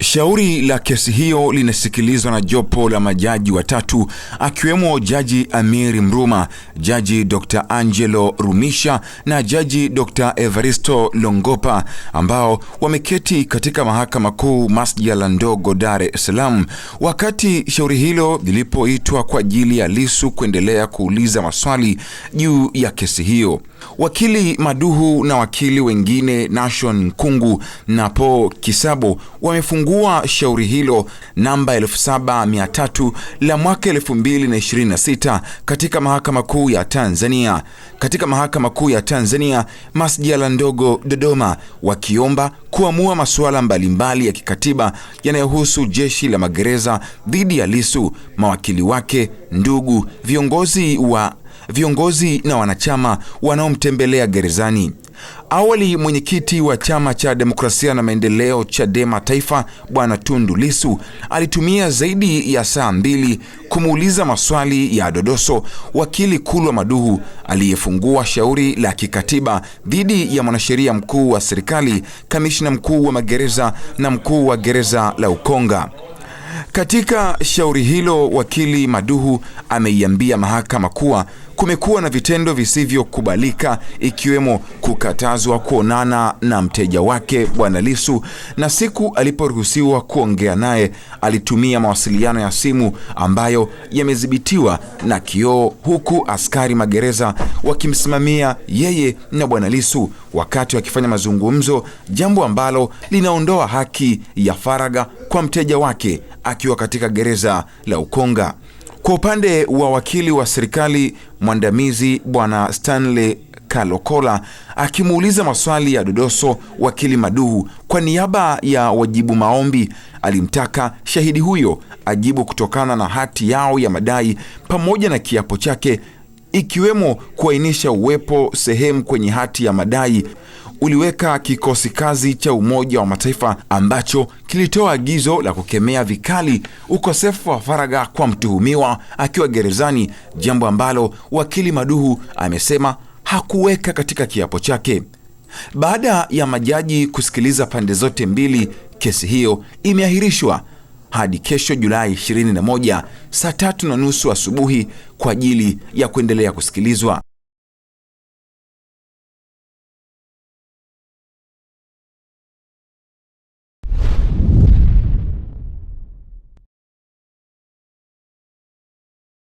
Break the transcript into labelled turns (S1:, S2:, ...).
S1: Shauri la kesi hiyo linasikilizwa na jopo la majaji watatu akiwemo Jaji Amir Mruma, Jaji Dr. Angelo Rumisha na Jaji Dr. Evaristo Longopa, ambao wameketi katika Mahakama Kuu Masjala ndogo Dar es Salaam wakati shauri hilo lilipoitwa kwa ajili ya Lissu kuendelea kuuliza maswali juu ya kesi hiyo. Wakili Maduhu na wakili wengine Nashon Kungu na Paul Kisabo wamefungua shauri hilo namba 7300 la mwaka 2026 katika Mahakama Kuu ya Tanzania. Katika Mahakama Kuu ya Tanzania Masjala ndogo Dodoma, wakiomba kuamua masuala mbalimbali ya kikatiba yanayohusu jeshi la magereza dhidi ya Lissu, mawakili wake, ndugu, viongozi na wanachama wanaomtembelea gerezani. Awali, mwenyekiti wa Chama cha Demokrasia na Maendeleo Chadema Taifa Bwana Tundu Lissu alitumia zaidi ya saa 2 kumuuliza maswali ya dodoso wakili Kulwa Maduhu aliyefungua shauri la kikatiba dhidi ya mwanasheria mkuu wa serikali, kamishna mkuu wa magereza na mkuu wa gereza la Ukonga. Katika shauri hilo, wakili Maduhu ameiambia mahakama kuwa kumekuwa na vitendo visivyokubalika, ikiwemo kukatazwa kuonana na mteja wake Bwana Lissu, na siku aliporuhusiwa kuongea naye alitumia mawasiliano ya simu ambayo yamedhibitiwa na kioo, huku askari magereza wakimsimamia yeye na Bwana Lissu wakati wakifanya mazungumzo, jambo ambalo linaondoa haki ya faragha kwa mteja wake akiwa katika gereza la Ukonga. Kwa upande wa wakili wa serikali mwandamizi Bwana Stanley Kalokola akimuuliza maswali ya dodoso wakili Maduhu kwa niaba ya wajibu maombi, alimtaka shahidi huyo ajibu kutokana na hati yao ya madai pamoja na kiapo chake, ikiwemo kuainisha uwepo sehemu kwenye hati ya madai uliweka kikosi kazi cha Umoja wa Mataifa ambacho kilitoa agizo la kukemea vikali ukosefu wa faragha kwa mtuhumiwa akiwa gerezani, jambo ambalo wakili Maduhu amesema hakuweka katika kiapo chake. Baada ya majaji kusikiliza pande zote mbili, kesi hiyo imeahirishwa hadi kesho Julai 21 saa 3:30 asubuhi kwa ajili ya kuendelea kusikilizwa.